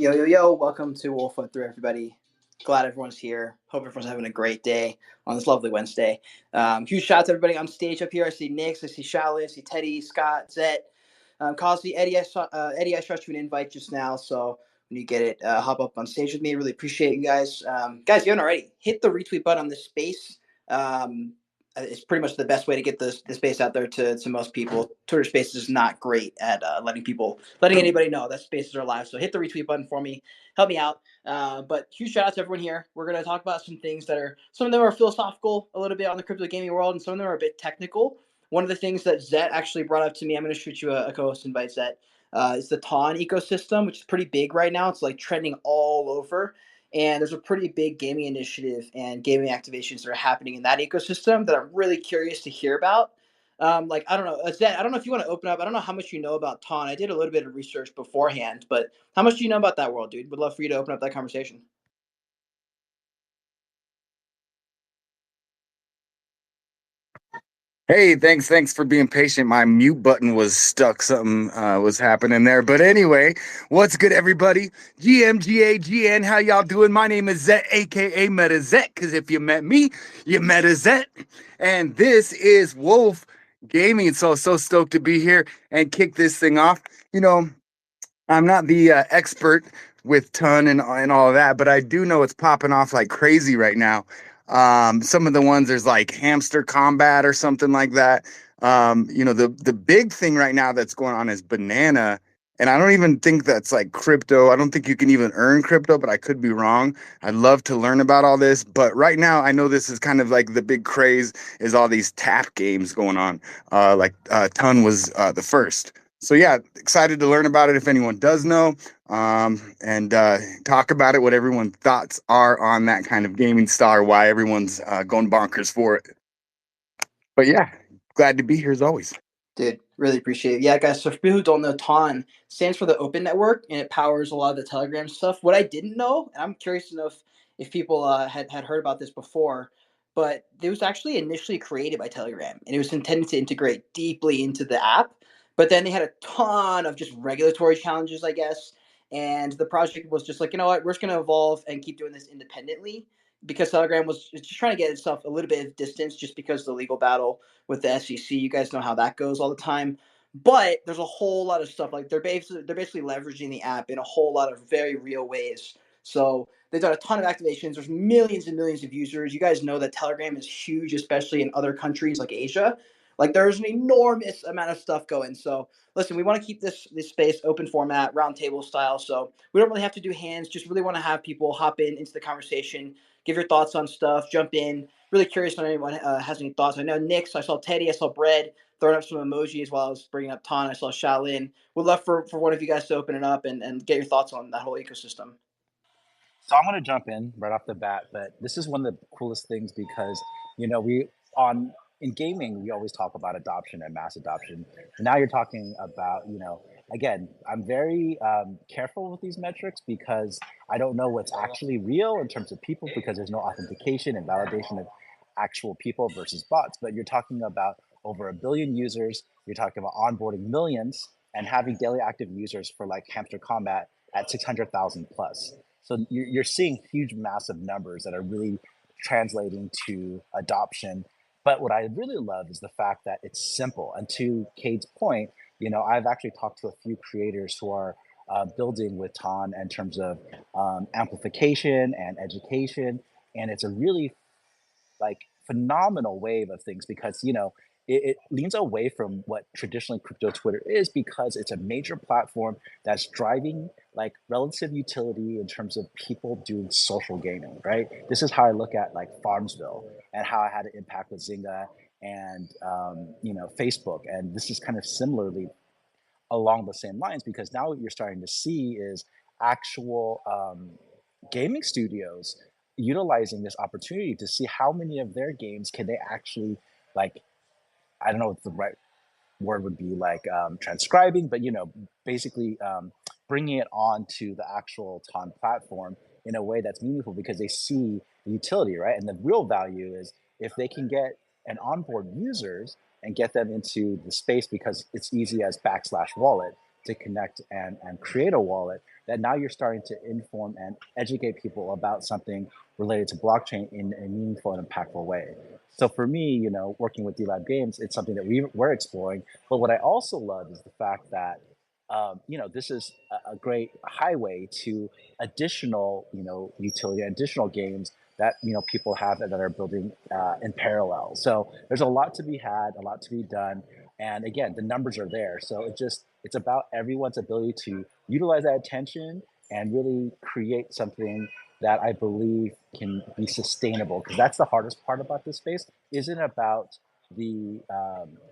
Yo, yo, yo, welcome to Wolf Went Through, everybody. Glad everyone's here. Hope everyone's having a great day on this lovely Wednesday. Huge shout out to everybody on stage up here. I see Nix, I see Shaolin, I see Teddy, Scott, Zet, Cosby, Eddie. Eddie, I shot you an invite just now, so when you get it, hop up on stage with me. Really appreciate you guys. Guys, if you haven't already, hit the retweet button on this space. It's pretty much the best way to get the space out there to most people. Twitter Spaces is not great at letting anybody know that spaces are live. So hit the retweet button for me, help me out. But huge shout out to everyone here. We're going to talk about some things that are, some of them are philosophical a little bit on the crypto gaming world, and some of them are a bit technical. One of the things that Zet actually brought up to me, I'm going to shoot you a co-host invite, Zet, is the TON ecosystem, which is pretty big right now. It's like trending all over. And there's a pretty big gaming initiative and gaming activations that are happening in that ecosystem that I'm really curious to hear about. I don't know, Zed, I don't know if you want to open up. I don't know how much you know about TON. I did a little bit of research beforehand, but how much do you know about that world, dude? Would love for you to open up that conversation. Hey, thanks for being patient. My mute button was stuck. Something was happening there. But anyway, what's good, everybody? GMGAGN, how y'all doing? My name is Zet, aka Meta Zet, because if you met me, you met a Zet. And this is Wolf Gaming. So stoked to be here and kick this thing off. You know, I'm not the expert with ton and all of that, but I do know it's popping off like crazy right now. Some of the ones, there's like Hamster Combat or something like that. The big thing right now that's going on is Banana, and I don't even think that's like crypto. I don't think you can even earn crypto, but I could be wrong. I'd love to learn about all this, but right now I know this is kind of like the big craze is all these tap games going on. Ton was the first. So yeah, excited to learn about it if anyone does know, and talk about it, what everyone's thoughts are on that kind of gaming style, why everyone's going bonkers for it. But yeah, glad to be here as always. Dude, really appreciate it. Yeah, guys, so for people who don't know, TON stands for the Open Network, and it powers a lot of the Telegram stuff. What I didn't know, and I'm curious to know if people had heard about this before, but it was actually initially created by Telegram, and it was intended to integrate deeply into the app. But then they had a ton of just regulatory challenges, I guess, and the project was just like, you know what, we're just going to evolve and keep doing this independently because Telegram was just trying to get itself a little bit of distance just because of the legal battle with the SEC. You guys know how that goes all the time. But there's a whole lot of stuff like they're basically leveraging the app in a whole lot of very real ways. So they've done a ton of activations. There's millions and millions of users. You guys know that Telegram is huge, especially in other countries like Asia. Like there's an enormous amount of stuff going. So listen, we want to keep this space open format, roundtable style. So we don't really have to do hands. Just really want to have people hop into the conversation, give your thoughts on stuff, jump in. Really curious when anyone has any thoughts. I know Nix, I saw Teddy, I saw Bread throwing up some emojis while I was bringing up Ton. I saw Shaolin. Would love for one of you guys to open it up and get your thoughts on that whole ecosystem. So I'm going to jump in right off the bat, but this is one of the coolest things because, in gaming, we always talk about adoption and mass adoption. And now you're talking about, again, I'm very careful with these metrics because I don't know what's actually real in terms of people because there's no authentication and validation of actual people versus bots. But you're talking about over 1 billion users. You're talking about onboarding millions and having daily active users for like Hamster Combat at 600,000 plus. So you're seeing huge, massive numbers that are really translating to adoption. But what I really love is the fact that it's simple. And to Cade's point, I've actually talked to a few creators who are building with TON in terms of amplification and education. And it's a really phenomenal wave of things because it leans away from what traditionally crypto Twitter is because it's a major platform that's driving like relative utility in terms of people doing social gaming, right? This is how I look at like Farmsville and how I had an impact with Zynga and Facebook, and this is kind of similarly along the same lines because now what you're starting to see is actual gaming studios utilizing this opportunity to see how many of their games can they actually like, I don't know what the right word would be, like transcribing, but basically bringing it on to the actual TON platform in a way that's meaningful because they see the utility, right? And the real value is if they can get and onboard users and get them into the space because it's easy as /wallet to connect and create a wallet. that now you're starting to inform and educate people about something related to blockchain in a meaningful and impactful way. So for me, working with DLab Games, it's something that we're exploring. But what I also love is the fact that this is a great highway to additional, utility, additional games that people have that are building in parallel. So there's a lot to be had, a lot to be done, and again, the numbers are there. So it's about everyone's ability to utilize that attention and really create something that I believe can be sustainable. Because that's the hardest part about this space. Isn't about the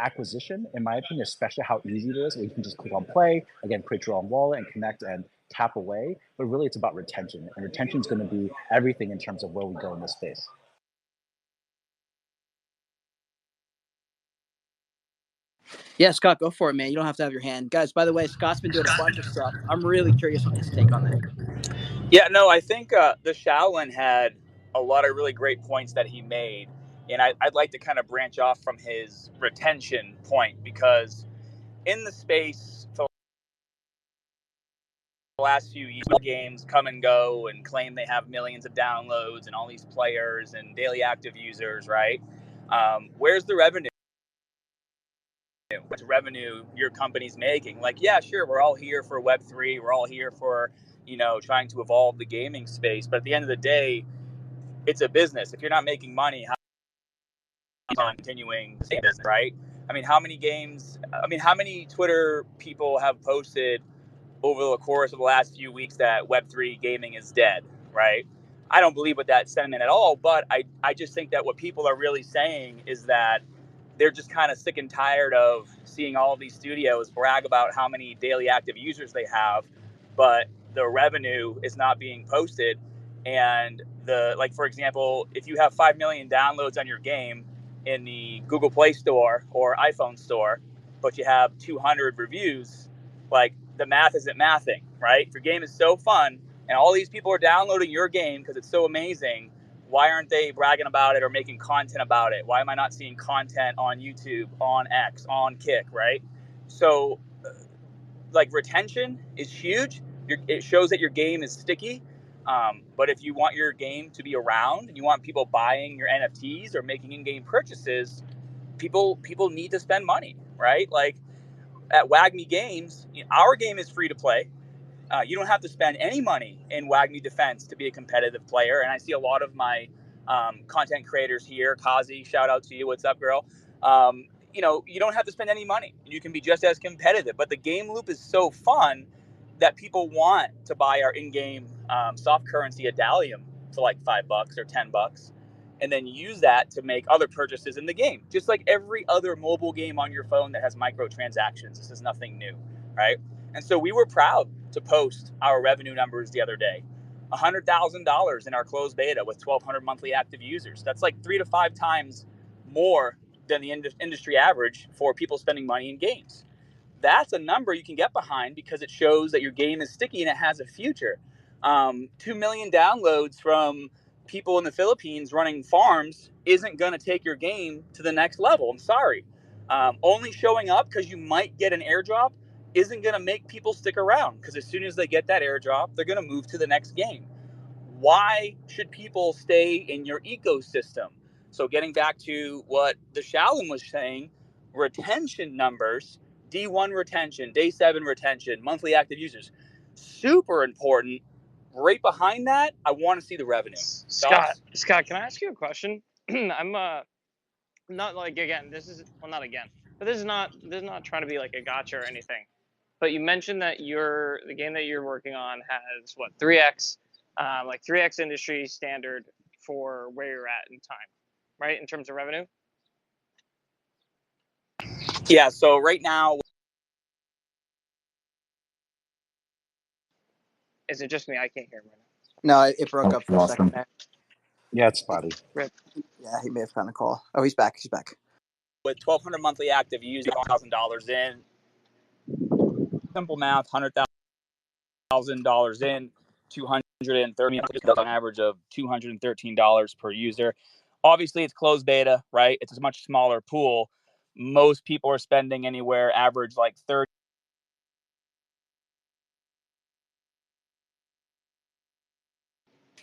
acquisition, in my opinion, especially how easy it is. Where you can just click on play, again, create your own wallet and connect and tap away. But really, it's about retention, and retention is going to be everything in terms of where we go in this space. Yeah, Scott, go for it, man. You don't have to have your hand. Guys, by the way, Scott's been doing a bunch of stuff. I'm really curious on his take on that. Yeah, no, I think the Shaolin had a lot of really great points that he made. And I'd like to kind of branch off from his retention point, because in the space for the last few years, games come and go and claim they have millions of downloads and all these players and daily active users, right? Where's the revenue? What revenue your company's making? Like, yeah, sure, we're all here for Web3. We're all here for, trying to evolve the gaming space. But at the end of the day, it's a business. If you're not making money, how on continuing the business, right? I mean, how many Twitter people have posted over the course of the last few weeks that Web3 gaming is dead, right? I don't believe with that sentiment at all, but I just think that what people are really saying is that they're just kind of sick and tired of seeing all of these studios brag about how many daily active users they have, but the revenue is not being posted. And for example, if you have 5 million downloads on your game in the Google Play Store or iPhone store, but you have 200 reviews, like, the math isn't mathing, right? If your game is so fun and all these people are downloading your game because it's so amazing, why aren't they bragging about it or making content about it? Why am I not seeing content on YouTube, on X, on Kick, right? So, retention is huge. It shows that your game is sticky. But if you want your game to be around and you want people buying your NFTs or making in-game purchases, people need to spend money, right? Like at WAGMI Games, our game is free to play. You don't have to spend any money in WAGMI Defense to be a competitive player. And I see a lot of my content creators here. Kazi, shout out to you. What's up, girl? You don't have to spend any money. You can be just as competitive. But the game loop is so fun that people want to buy our in-game soft currency Adalium for like $5 or $10, and then use that to make other purchases in the game. Just like every other mobile game on your phone that has microtransactions. This is nothing new, right? And so we were proud to post our revenue numbers the other day. $100,000 in our closed beta with 1,200 monthly active users. That's like 3 to 5 times more than the industry average for people spending money in games. That's a number you can get behind because it shows that your game is sticky and it has a future. 2 million downloads from people in the Philippines running farms isn't going to take your game to the next level. I'm sorry. Only showing up because you might get an airdrop isn't going to make people stick around, because as soon as they get that airdrop, they're going to move to the next game. Why should people stay in your ecosystem? So getting back to what the Shaolin was saying, retention numbers, D1 retention, day 7 retention, monthly active users, super important. Right behind that, I want to see the revenue. Scott, can I ask you a question? I'm not like, again, not again, but this is not trying to be like a gotcha or anything. But you mentioned that the game that you're working on has what, 3x, like 3x industry standard for where you're at in time, right? In terms of revenue. Yeah. So right now, is it just me? I can't hear him right now. No, it broke up for a second there. Yeah, it's spotty. Rip. Yeah, he may have found a call. Oh, he's back. He's back. With 1,200 monthly active users, $1,000 in. Simple math, $100,000 in, 230 an average of $213 per user. Obviously, it's closed beta, right? It's a much smaller pool. Most people are spending anywhere average like 30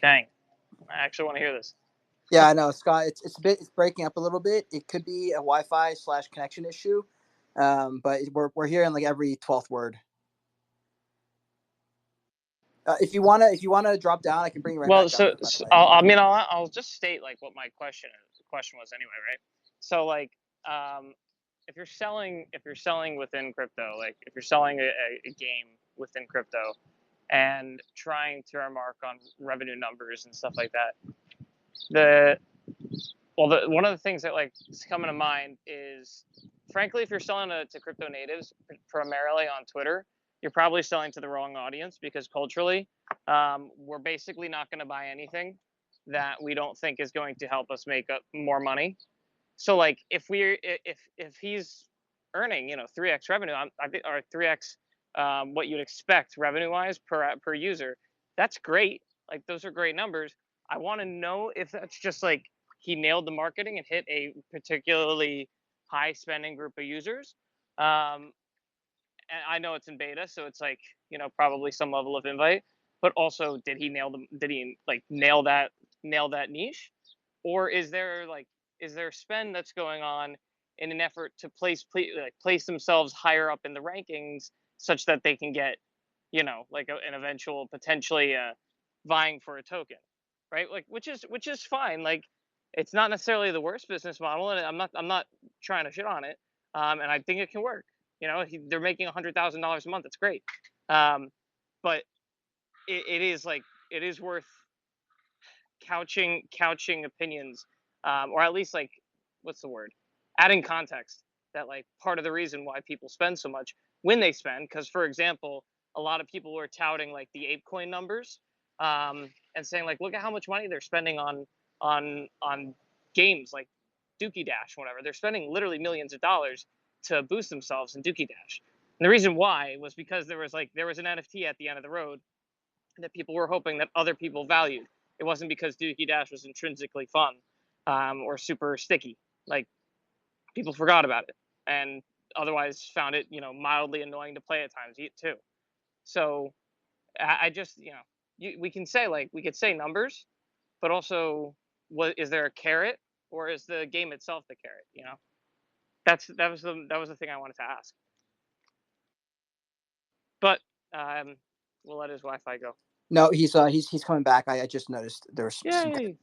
Dang, I actually want to hear this. Yeah, I know, Scott. It's breaking up a little bit. It could be a Wi-Fi / connection issue, but we're hearing like every 12th word. If you wanna drop down, I can bring you right Well, back up. so I'll just state like what my question was anyway, right? So like, if you're selling within crypto, like if you're selling a game within crypto and trying to remark on revenue numbers and stuff like that, one of the things that like is coming to mind is, frankly, if you're selling to crypto natives primarily on Twitter, you're probably selling to the wrong audience, because culturally, we're basically not going to buy anything that we don't think is going to help us make more money. So like if he's earning 3x revenue, I think, or 3x what you'd expect revenue wise per user, that's great. Like those are great numbers. I want to know if that's just like he nailed the marketing and hit a particularly high spending group of users. And I know it's in beta, so it's like probably some level of invite. But also, did he nail them? Did he like nail that niche, or is there spend that's going on in an effort to place themselves higher up in the rankings, such that they can get like an eventual potentially vying for a token, right? Like which is fine. Like it's not necessarily the worst business model, and I'm not trying to shit on it. And I think it can work. They're making $100,000 a month. It's great. But it is worth couching opinions, or at least like, what's the word? Adding context, that like part of the reason why people spend so much when they spend, because for example, a lot of people were touting like the ApeCoin numbers, and saying like, look at how much money they're spending on games like Dookie Dash, whatever. They're spending literally millions of dollars to boost themselves in Dookie Dash. And the reason why was because there was an NFT at the end of the road that people were hoping that other people valued. It wasn't because Dookie Dash was intrinsically fun, or super sticky. Like people forgot about it, and otherwise found it mildly annoying to play at times too. So I just we can say we could say numbers, but also, what is there a carrot, or is the game itself the carrot? That was the thing I wanted to ask. But we'll let his Wi-Fi go. No, he's coming back. I just noticed there's some Yay!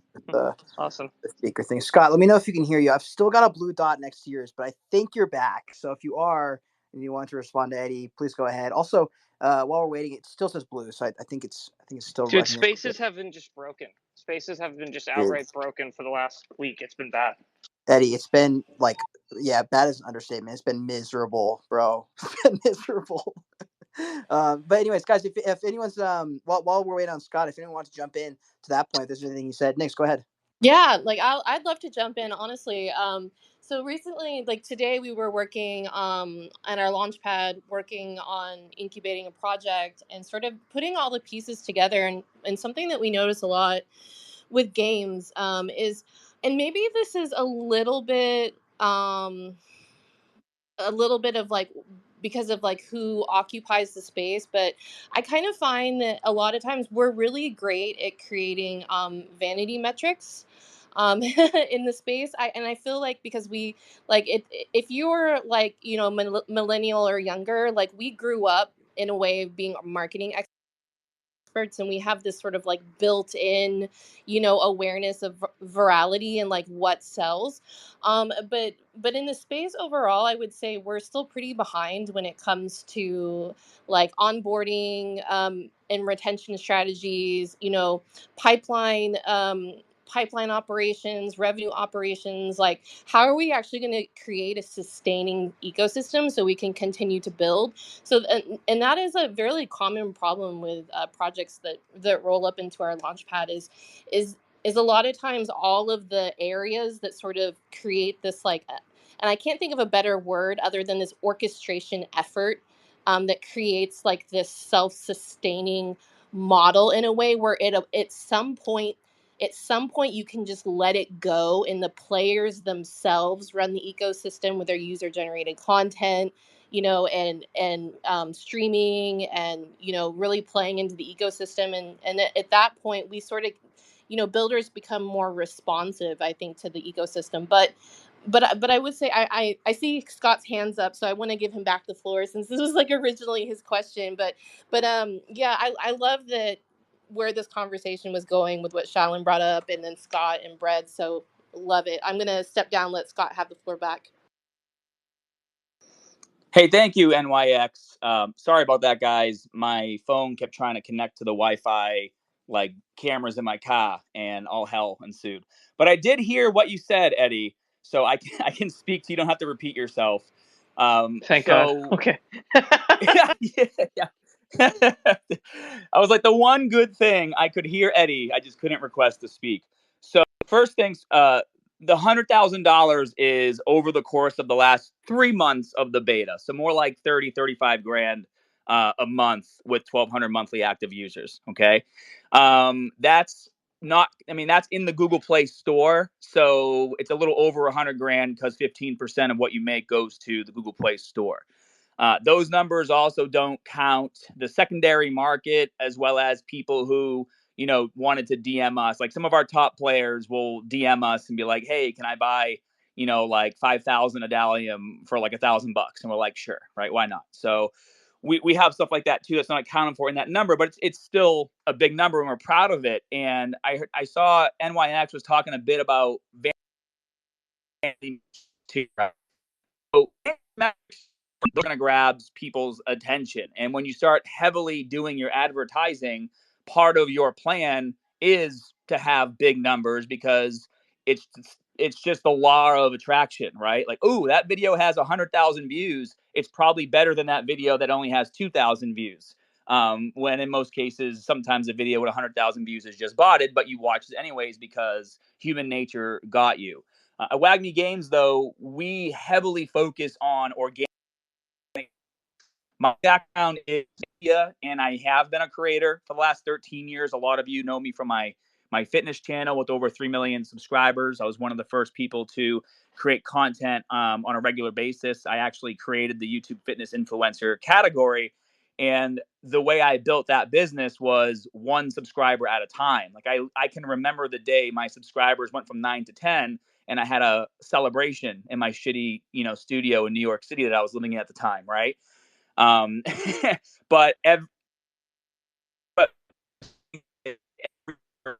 Awesome. the speaker thing. Scott, let me know if you can hear you. I've still got a blue dot next to yours, but I think you're back. So if you are and you want to respond to Eddie, please go ahead. Also, while we're waiting, it still says blue, so I think it's still. Dude, spaces have been just broken. Spaces have been just outright broken for the last week. It's been bad. Eddie, it's been like, yeah, bad is an understatement. It's been miserable, bro. It's been miserable. But anyways, guys, if anyone's while we're waiting on Scott, if anyone wants to jump in to that point, if there's anything you said, Nick, go ahead. Yeah, like I'd love to jump in, honestly. So recently, like today, we were working at our launchpad, working on incubating a project and sort of putting all the pieces together. And something that we notice a lot with games is, and maybe this is a little bit of like, because of like who occupies the space, but I kind of find that a lot of times we're really great at creating vanity metrics in the space. I feel like, because we like it, if you're like millennial or younger, like we grew up in a way of being marketing experts, and we have this sort of like built-in awareness of virality and like what sells, but in the space overall, I would say we're still pretty behind when it comes to like onboarding and retention strategies, pipeline operations, revenue operations. Like, how are we actually going to create a sustaining ecosystem so we can continue to build? So, and that is a very common problem with projects that roll up into our launchpad is a lot of times all of the areas that sort of create this like, and I can't think of a better word other than this orchestration effort that creates like this self-sustaining model in a way where at some point you can just let it go and the players themselves run the ecosystem with their user generated content, and streaming and really playing into the ecosystem, and at that point we sort of builders become more responsive, I think, to the ecosystem. But I would say I see Scott's hands up, so I want to give him back the floor since this was like originally his question. But yeah, I love that where this conversation was going with what Shalyn brought up, and then Scott and Bread. So love it. I'm gonna step down, let Scott have the floor back. Hey, thank you, NYX. Sorry about that, guys. My phone kept trying to connect to the Wi-Fi, like cameras in my car, and all hell ensued. But I did hear what you said, Eddie, so I can speak to you. Don't have to repeat yourself. Thank God. Okay. Yeah. I was like, the one good thing, I could hear Eddie, I just couldn't request to speak. So first things, the $100,000 is over the course of the last 3 months of the beta. So more like 30, 35 grand a month with 1,200 monthly active users. Okay. That's not, I mean, that's in the Google Play Store. So it's a little over 100 grand because 15% of what you make goes to the Google Play Store. Those numbers also don't count the secondary market, as well as people who, wanted to DM us. Like some of our top players will DM us and be like, hey, can I buy, like 5,000 Adalium for like $1,000? And we're like, sure, right? Why not? So we have stuff like that too that's not accounted for in that number, but it's still a big number and we're proud of it. And I saw NYX was talking a bit about vanity too. So they're going to grab people's attention. And when you start heavily doing your advertising, part of your plan is to have big numbers because it's just the law of attraction, right? Like, ooh, that video has 100,000 views. It's probably better than that video that only has 2,000 views. When in most cases, sometimes a video with 100,000 views is just botted, but you watch it anyways because human nature got you. At WAGMI Games, though, we heavily focus on organic. My background is media, and I have been a creator for the last 13 years. A lot of you know me from my fitness channel with over 3 million subscribers. I was one of the first people to create content on a regular basis. I actually created the YouTube fitness influencer category. And the way I built that business was one subscriber at a time. Like I can remember the day my subscribers went from 9 to 10, and I had a celebration in my shitty, studio in New York City that I was living in at the time, right? Um, but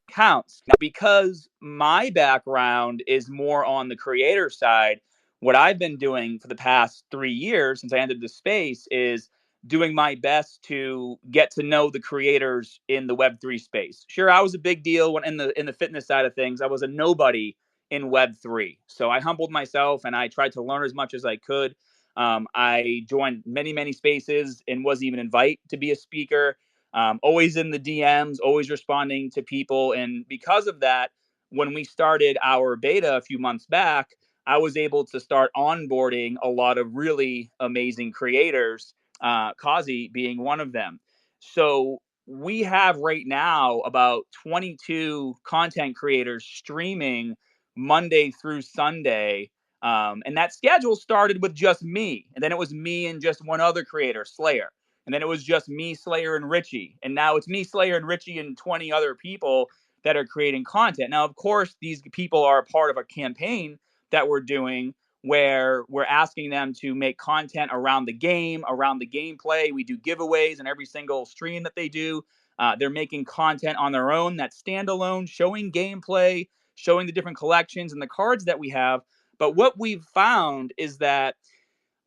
counts. Now, because my background is more on the creator side, what I've been doing for the past 3 years since I entered the space is doing my best to get to know the creators in the Web3 space. Sure, I was a big deal when in the fitness side of things. I was a nobody in Web3. So I humbled myself and I tried to learn as much as I could. I joined many spaces and wasn't even invited to be a speaker. Always in the DMs, always responding to people. And because of that, when we started our beta a few months back, I was able to start onboarding a lot of really amazing creators, Kazi being one of them. So we have right now about 22 content creators streaming Monday through Sunday. And that schedule started with just me. And then it was me and just one other creator, Slayer. And then it was just me, Slayer, and Richie. And now it's me, Slayer, and Richie, and 20 other people that are creating content. Now, of course, these people are a part of a campaign that we're doing where we're asking them to make content around the game, around the gameplay. We do giveaways in every single stream that they do. They're making content on their own that's standalone, showing gameplay, showing the different collections and the cards that we have. But what we've found is that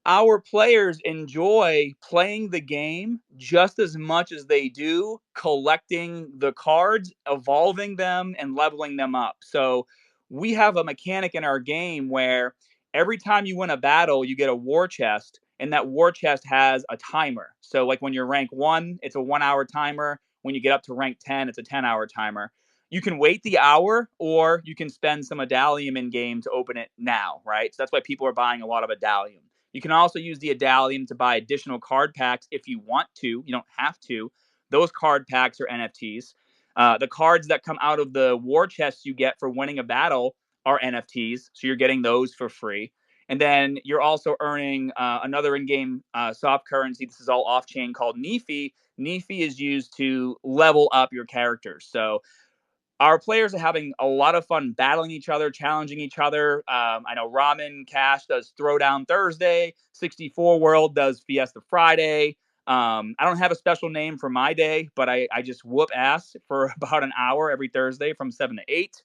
our players enjoy playing the game just as much as they do collecting the cards, evolving them, and leveling them up. So we have a mechanic in our game where every time you win a battle, you get a war chest, and that war chest has a timer. So like when you're rank 1, it's a 1-hour timer. When you get up to rank 10, it's a 10-hour timer. You can wait the hour, or you can spend some Adalium in game to open it now, right? So that's why people are buying a lot of Adalium. You can also use the Adalium to buy additional card packs if you want to. You don't have to. Those card packs are NFTs. The cards that come out of the war chests you get for winning a battle are NFTs, so you're getting those for free. And then you're also earning another in-game soft currency. This is all off-chain called Nefi. Nefi is used to level up your characters. So our players are having a lot of fun battling each other, challenging each other. I know Ramen Cash does Throwdown Thursday. 64 World does Fiesta Friday. I don't have a special name for my day, but I just whoop ass for about an hour every Thursday from 7 to 8.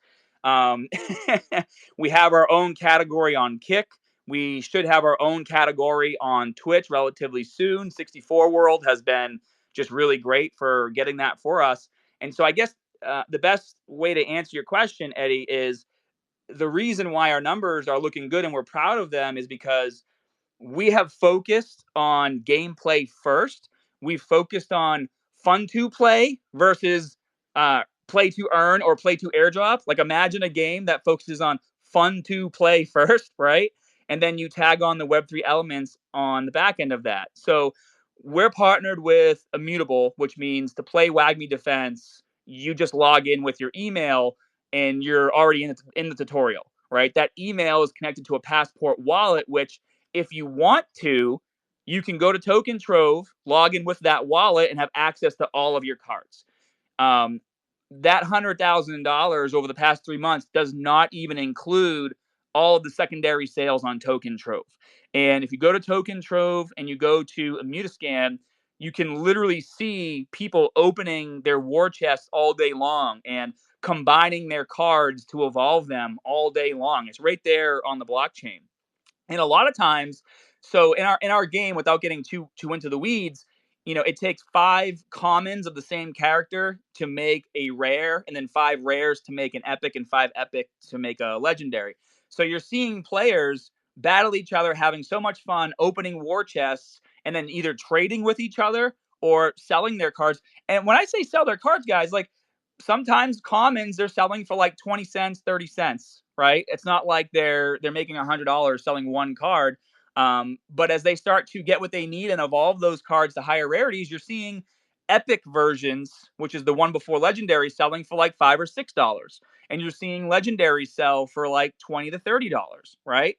We have our own category on Kick. We should have our own category on Twitch relatively soon. 64 World has been just really great for getting that for us. And so I guess the best way to answer your question, Eddie, is the reason why our numbers are looking good and we're proud of them is because we have focused on gameplay first. We've focused on fun to play versus play to earn or play to airdrop. Like imagine a game that focuses on fun to play first, right? And then you tag on the Web3 elements on the back end of that. So we're partnered with Immutable, which means to play WAGMI Defense, you just log in with your email and you're already in the tutorial, right? That email is connected to a Passport wallet, which if you want to, you can go to Token Trove, log in with that wallet, and have access to all of your cards. That $100,000 over the past 3 months does not even include all of the secondary sales on Token Trove. And if you go to Token Trove and you go to Immutascan, you can literally see people opening their war chests all day long and combining their cards to evolve them all day long. It's right there on the blockchain. And a lot of times, so in our game, without getting too into the weeds, it takes 5 commons of the same character to make a rare, and then 5 rares to make an epic, and 5 epic to make a legendary. So you're seeing players battle each other, having so much fun, opening war chests, and then either trading with each other or selling their cards. And when I say sell their cards, guys, like sometimes commons they're selling for like 20 cents, 30 cents, right? It's not like they're making $100 selling one card. But as they start to get what they need and evolve those cards to higher rarities, you're seeing epic versions, which is the one before legendary, selling for like $5 or $6. And you're seeing legendary sell for like $20 to $30, right?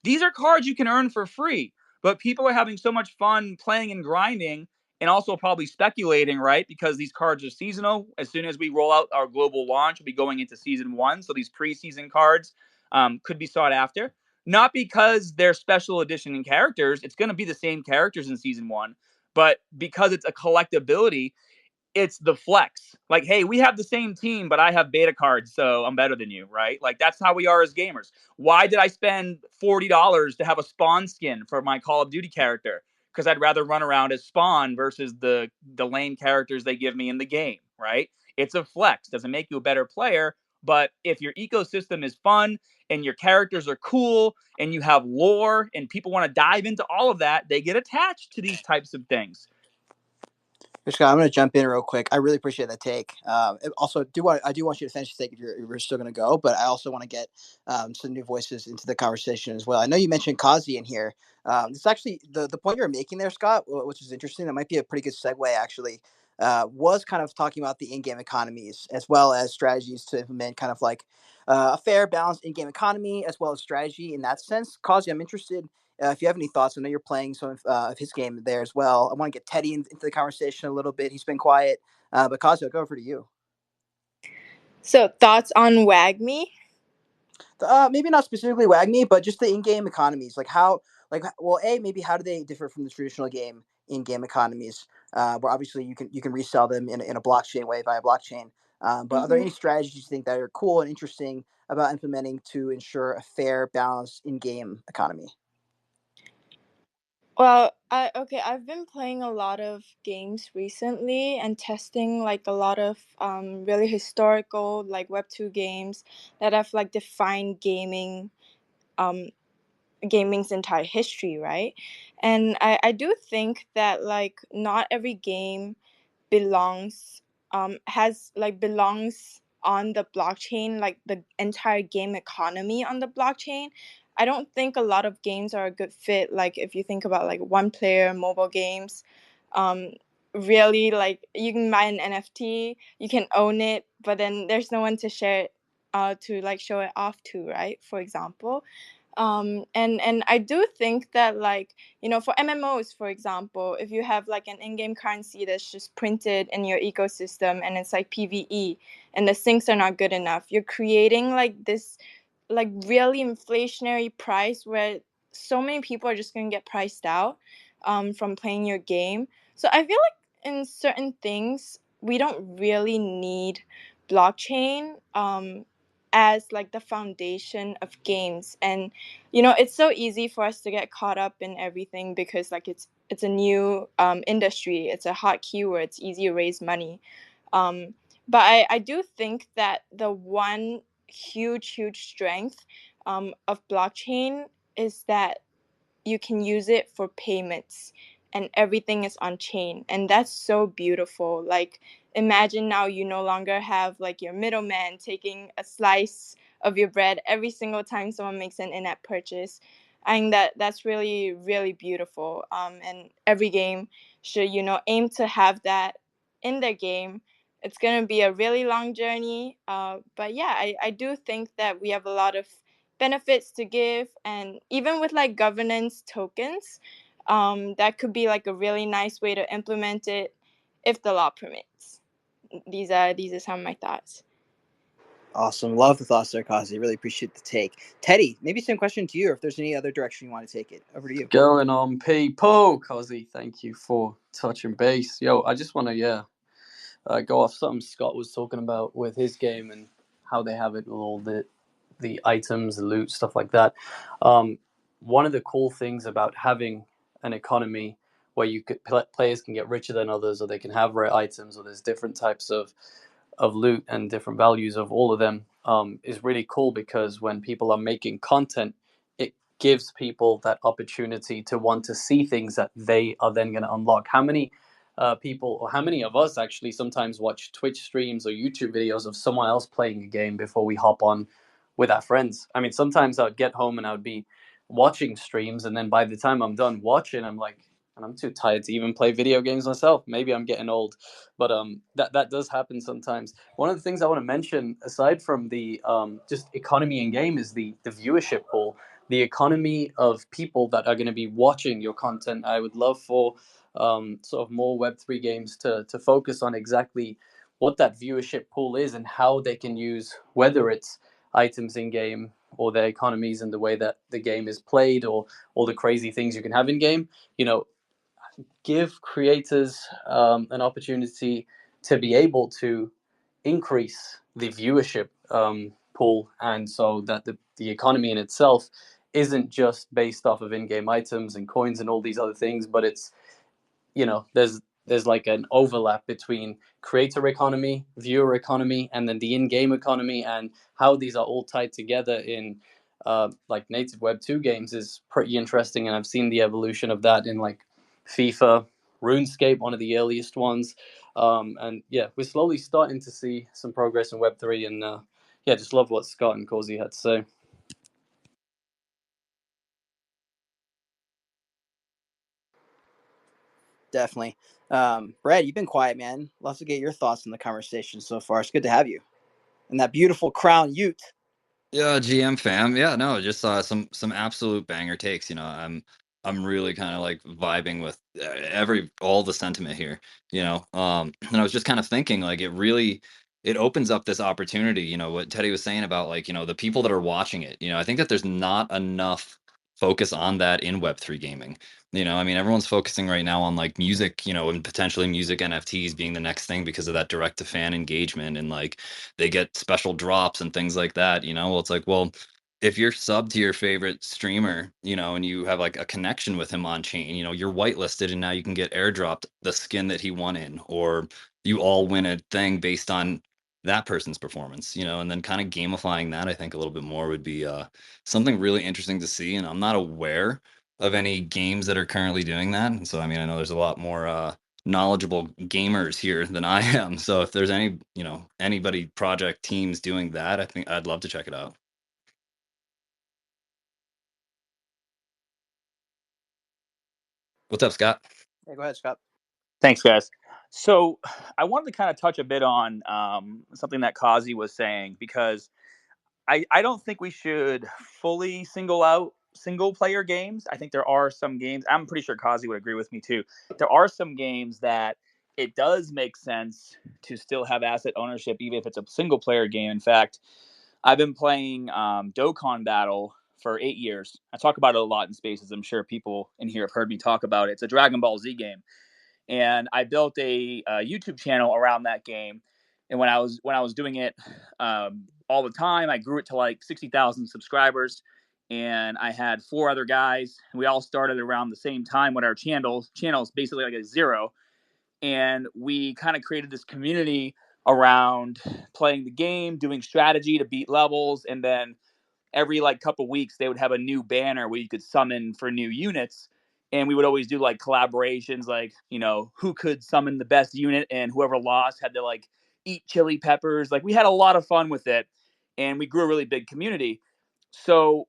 These are cards you can earn for free, but people are having so much fun playing and grinding and also probably speculating, right? Because these cards are seasonal. As soon as we roll out our global launch, we'll be going into season 1. So these preseason cards could be sought after. Not because they're special edition in characters. It's going to be the same characters in season 1. But because it's a collectability, it's the flex. Like, hey, we have the same team, but I have beta cards, so I'm better than you, right? Like, that's how we are as gamers. Why did I spend $40 to have a Spawn skin for my Call of Duty character? Because I'd rather run around as Spawn versus the lame characters they give me in the game, right? It's a flex. Doesn't make you a better player, but if your ecosystem is fun and your characters are cool and you have lore and people want to dive into all of that, they get attached to these types of things. Scott, I'm going to jump in real quick. I really appreciate that take. Also, I do want you to finish the take if you're still going to go, but I also want to get some new voices into the conversation as well. I know you mentioned Kazi in here. It's actually the point you're making there, Scott, which is interesting. That might be a pretty good segue, actually. Was kind of talking about the in-game economies as well as strategies to implement kind of like a fair, balanced in-game economy as well as strategy in that sense. Kazi, I'm interested if you have any thoughts. I know you're playing some of his game there as well. I want to get Teddy into the conversation a little bit. He's been quiet, but Kazi, I'll go over to you. So thoughts on WAGMI? Maybe not specifically WAGMI, but just the in-game economies. Like how, maybe how do they differ from the traditional game in-game economies? Where obviously you can resell them in a blockchain way via blockchain. But are there any strategies you think that are cool and interesting about implementing to ensure a fair, balanced in-game economy? Well, I've been playing a lot of games recently and testing like a lot of really historical like Web2 games that have like defined gaming's entire history, right? And I do think that like not every game belongs belongs on the blockchain, like the entire game economy on the blockchain. I don't think a lot of games are a good fit. Like if you think about like one player mobile games, really like you can buy an NFT, you can own it, but then there's no one to share it to like show it off to, right? For example. And I do think that, like, you know, for MMOs, for example, if you have like an in-game currency that's just printed in your ecosystem and it's like PvE and the sinks are not good enough, you're creating like this like really inflationary price where so many people are just going to get priced out from playing your game. So I feel like in certain things we don't really need blockchain as like the foundation of games. And you know, it's so easy for us to get caught up in everything because like it's a new industry, it's a hot keyword, it's easy to raise money. But I do think that the one huge strength of blockchain is that you can use it for payments and everything is on chain, and that's so beautiful. Like, imagine now you no longer have like your middleman taking a slice of your bread every single time someone makes an in-app purchase. I think that that's really beautiful, and every game should, you know, aim to have that in their game. It's going to be a really long journey, but yeah, I do think that we have a lot of benefits to give. And even with like governance tokens, that could be like a really nice way to implement it if the law permits. These are some of my thoughts. Awesome. Love the thoughts there, Kazi. Really appreciate the take. Teddy, maybe same question to you, or if there's any other direction you want to take it. Over to you. Going on, people. Kazi, thank you for touching base. Yo, I just want to, go off something Scott was talking about with his game and how they have it with all the items, the loot, stuff like that. One of the cool things about having an economy where players can get richer than others, or they can have rare items, or there's different types of loot and different values of all of them, is really cool, because when people are making content, it gives people that opportunity to want to see things that they are then going to unlock. How many people, or how many of us actually sometimes watch Twitch streams or YouTube videos of someone else playing a game before we hop on with our friends? I mean, sometimes I'd get home and I would be watching streams, and then by the time I'm done watching, I'm like, and I'm too tired to even play video games myself. Maybe I'm getting old, but that does happen sometimes. One of the things I want to mention, aside from the just economy in game, is the viewership pool, the economy of people that are going to be watching your content. I would love for sort of more Web3 games to focus on exactly what that viewership pool is and how they can use, whether it's items in game or their economies and the way that the game is played, or all the crazy things you can have in game. You know, give creators an opportunity to be able to increase the viewership pool, and so that the economy in itself isn't just based off of in-game items and coins and all these other things, but it's, you know, there's like an overlap between creator economy, viewer economy, and then the in-game economy, and how these are all tied together in like native Web 2 games is pretty interesting. And I've seen the evolution of that in like FIFA, RuneScape, one of the earliest ones. And yeah, we're slowly starting to see some progress in Web 3. And yeah, just love what Scott and Causey had to say. Definitely. Brad, you've been quiet, man. Love to get your thoughts on the conversation so far. It's good to have you. And that beautiful crown Ute. Yeah, GM fam. Yeah, no, just some absolute banger takes. You know, I'm really kind of like vibing with all the sentiment here. You know, and I was just kind of thinking like it opens up this opportunity. You know, what Teddy was saying about like, you know, the people that are watching it. You know, I think that there's not enough focus on that in Web3 gaming. You know, I mean, everyone's focusing right now on like music, you know, and potentially music NFTs being the next thing because of that direct to fan engagement, and like they get special drops and things like that. You know, well, it's like, well, if you're sub to your favorite streamer, you know, and you have like a connection with him on chain, you know, you're whitelisted and now you can get airdropped the skin that he won in, or you all win a thing based on that person's performance, you know, and then kind of gamifying that, I think a little bit more would be something really interesting to see. And I'm not aware of any games that are currently doing that. And so, I mean, I know there's a lot more knowledgeable gamers here than I am. So if there's any, you know, anybody, project teams doing that, I think I'd love to check it out. What's up, Scott? Yeah, go ahead, Scott. Thanks, guys. So I wanted to kind of touch a bit on something that Kazi was saying, because I don't think we should fully single out single player games. I think there are some games, I'm pretty sure Kazi would agree with me too. There are some games that it does make sense to still have asset ownership, even if it's a single player game. In fact, I've been playing Dokkan Battle for 8 years. I talk about it a lot in spaces. I'm sure people in here have heard me talk about it. It's a Dragon Ball Z game, and I built a YouTube channel around that game. And when I was doing it all the time, I grew it to like 60,000 subscribers, and I had 4 other guys. We all started around the same time when our channels basically like a zero, and we kind of created this community around playing the game, doing strategy to beat levels, and then every like couple weeks they would have a new banner where you could summon for new units, and we would always do like collaborations, like, you know, who could summon the best unit, and whoever lost had to like eat chili peppers. Like, we had a lot of fun with it, and we grew a really big community. So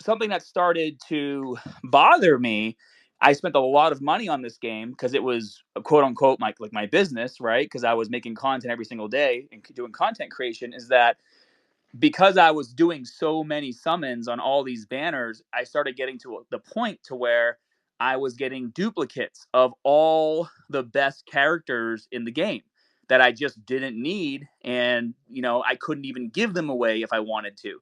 something that started to bother me, I spent a lot of money on this game because it was a quote unquote my business, right? Because I was making content every single day and doing content creation, is that because I was doing so many summons on all these banners, I started getting to the point to where I was getting duplicates of all the best characters in the game that I just didn't need, and I couldn't even give them away if I wanted to.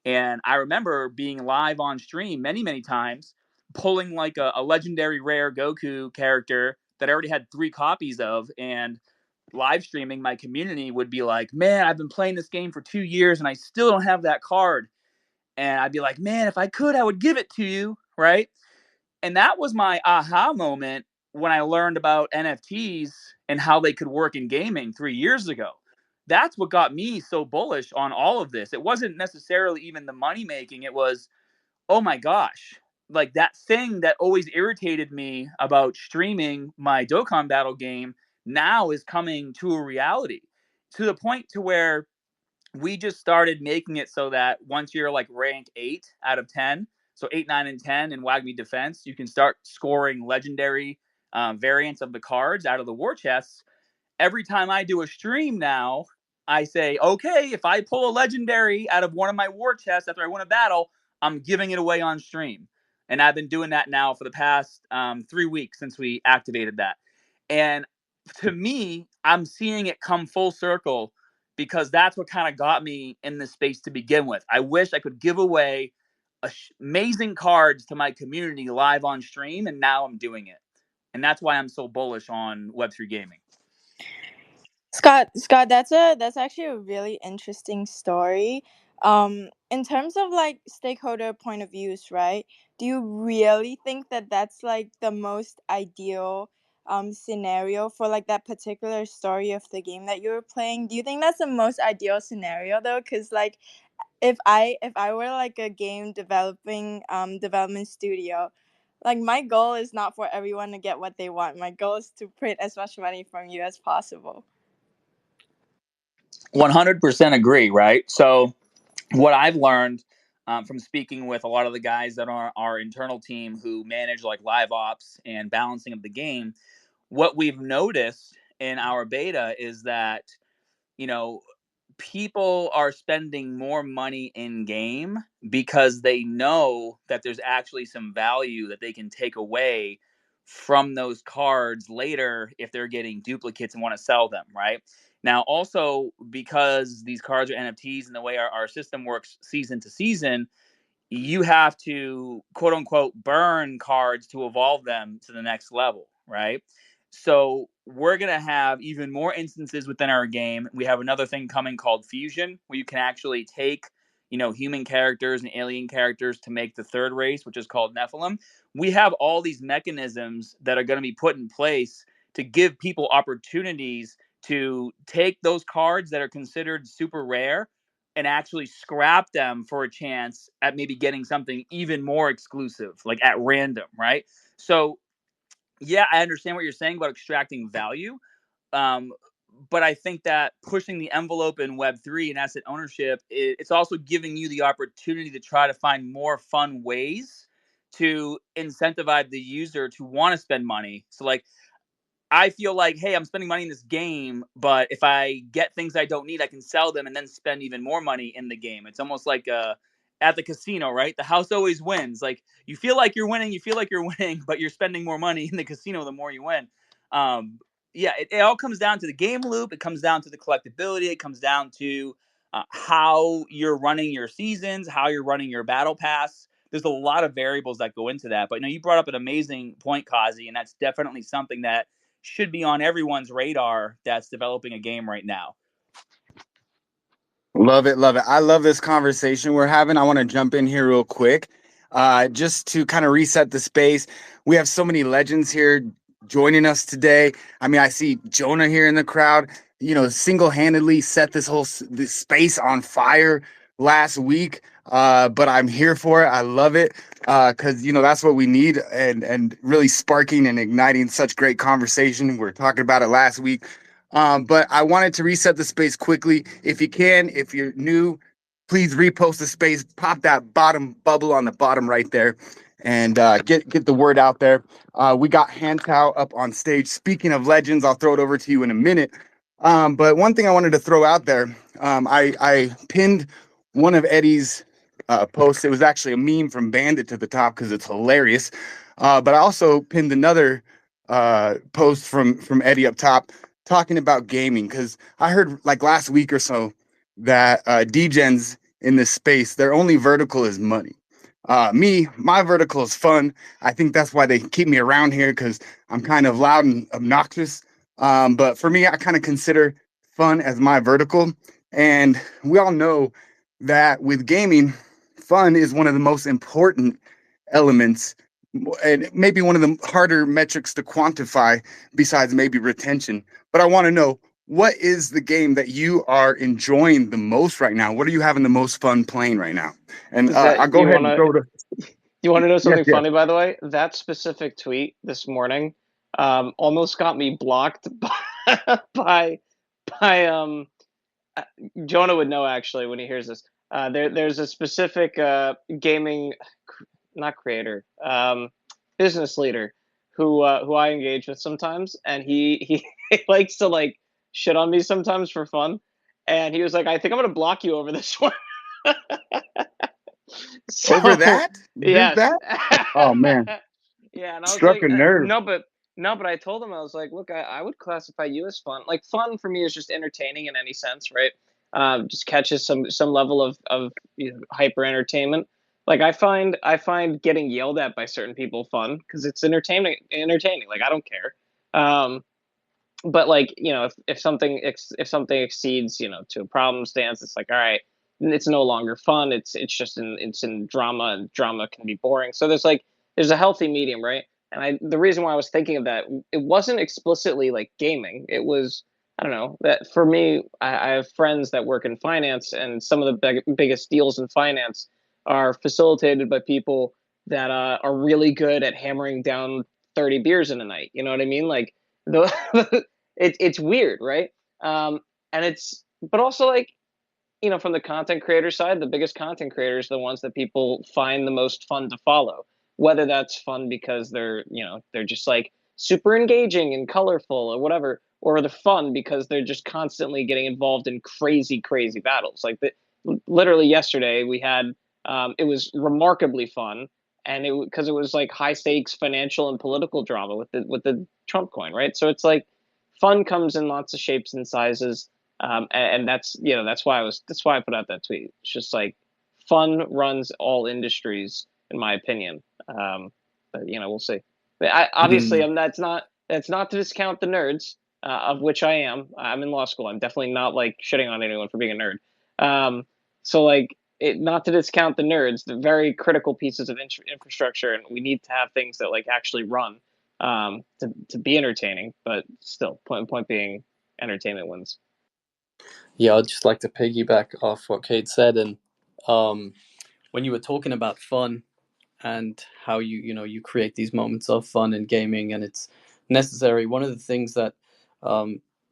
And I remember being live on stream many, many times, pulling like a legendary rare Goku character that I already had 3 copies of, and live streaming. My community would be like, man, I've been playing this game for 2 years and I still don't have that card. And I'd be like, man, if I could, I would give it to you, right? And that was my aha moment when I learned about NFTs and how they could work in gaming 3 years ago. That's what got me so bullish on all of this. It wasn't necessarily even the money making. It was, oh my gosh, like that thing that always irritated me about streaming my Dokkan Battle game now is coming to a reality, to the point to where we just started making it so that once you're like rank 8 out of 10, so 8, 9, and 10 in WAGMI Defense, you can start scoring legendary variants of the cards out of the war chests. Every time I do a stream now, I say, okay, if I pull a legendary out of one of my war chests after I win a battle, I'm giving it away on stream. And I've been doing that now for the past 3 weeks since we activated that. And to me, I'm seeing it come full circle because that's what kind of got me in this space to begin with. I wish I could give away amazing cards to my community live on stream, and now I'm doing it. And that's why I'm so bullish on Web3 gaming. Scott, that's actually a really interesting story. In terms of like stakeholder point of views, right? Do you really think that that's like the most ideal scenario for like that particular story of the game that you were playing? Do you think that's the most ideal scenario though? Because like if I were like a game development studio, like my goal is not for everyone to get what they want. My goal is to print as much money from you as possible. 100% agree, right? So what I've learned from speaking with a lot of the guys that are our internal team who manage like live ops and balancing of the game, what we've noticed in our beta is that, you know, people are spending more money in game because they know that there's actually some value that they can take away from those cards later if they're getting duplicates and want to sell them, right? Now, also because these cards are NFTs and the way our system works season to season, you have to quote unquote burn cards to evolve them to the next level, right? So we're going to have even more instances within our game. We have another thing coming called Fusion, where you can actually take, human characters and alien characters to make the third race, which is called Nephilim. We have all these mechanisms that are going to be put in place to give people opportunities to take those cards that are considered super rare and actually scrap them for a chance at maybe getting something even more exclusive, like at random, right? So yeah, I understand what you're saying about extracting value. But I think that pushing the envelope in Web3 and asset ownership, it's also giving you the opportunity to try to find more fun ways to incentivize the user to want to spend money. So like, I feel like, hey, I'm spending money in this game, but if I get things I don't need, I can sell them and then spend even more money in the game. It's almost like at the casino, right? The house always wins. Like you feel like you're winning, but you're spending more money in the casino the more you win. Um, yeah, it all comes down to the game loop. It comes down to the collectability. It comes down to how you're running your seasons, how you're running your battle pass. There's a lot of variables that go into that. But you brought up an amazing point, Kazi, and that's definitely something that should be on everyone's radar that's developing a game right now. Love it, love it. I love this conversation we're having. I want to jump in here real quick, just to kind of reset the space. We have so many legends here joining us today. I mean, I see Jonah here in the crowd. Single-handedly set this space on fire last week. But I'm here for it. I love it because that's what we need, and really sparking and igniting such great conversation. We were talking about it last week. But I wanted to reset the space quickly. If you can, if you're new, please repost the space, pop that bottom bubble on the bottom right there, and get the word out there. We got Hantao up on stage. Speaking of legends, I'll throw it over to you in a minute. But one thing I wanted to throw out there, I pinned one of Eddie's posts. It was actually a meme from Bandit to the top because it's hilarious. But I also pinned another post from Eddie up top, talking about gaming, because I heard like last week or so that DGens in this space, their only vertical is money. My vertical is fun. I think that's why they keep me around here, because I'm kind of loud and obnoxious. But for me, I kind of consider fun as my vertical. And we all know that with gaming, fun is one of the most important elements, and maybe one of the harder metrics to quantify besides maybe retention. But I want to know, what is the game that you are enjoying the most right now? What are you having the most fun playing right now? And I'll go ahead and throw it. You want to know something Yes. funny, by the way? That specific tweet this morning almost got me blocked by Jonah would know actually when he hears this. There's a specific gaming, not creator, business leader who I engage with sometimes, and he likes to like shit on me sometimes for fun. And he was like, "I think I'm gonna block you over this one." Over that? Yes. That? Oh man. Yeah, and I was Struck like, a nerve. no, but I told him, I was like, look, I would classify you as fun. Like fun for me is just entertaining in any sense, right? Just catches some level of hyper entertainment. Like I find getting yelled at by certain people fun because it's entertaining. Like I don't care. But like if something exceeds to a problem stance, it's like, all right, it's no longer fun. It's just it's in drama, and drama can be boring. So there's a healthy medium, right? And the reason why I was thinking of that, it wasn't explicitly like gaming. It was, I don't know, that for me, I have friends that work in finance, and some of the biggest deals in finance are facilitated by people that are really good at hammering down 30 beers in a night. You know what I mean? Like the it's weird, right? And but also like, from the content creator side, the biggest content creators are the ones that people find the most fun to follow. Whether that's fun because they're just like super engaging and colorful or whatever, or they're fun because they're just constantly getting involved in crazy, crazy battles. Like literally yesterday we had, it was remarkably fun, and because it was like high stakes financial and political drama with the Trump coin, right? So it's like fun comes in lots of shapes and sizes. And that's that's why I put out that tweet. It's just like fun runs all industries, in my opinion. But we'll see. But obviously, that's not to discount the nerds, of which I am. I'm in law school. I'm definitely not like shitting on anyone for being a nerd. So like, not to discount the nerds, the very critical pieces of infrastructure, and we need to have things that like actually run to be entertaining. But still, point being, entertainment wins. Yeah, I'd just like to piggyback off what Kate said, and when you were talking about fun and how you create these moments of fun in gaming, and it's necessary. One of the things that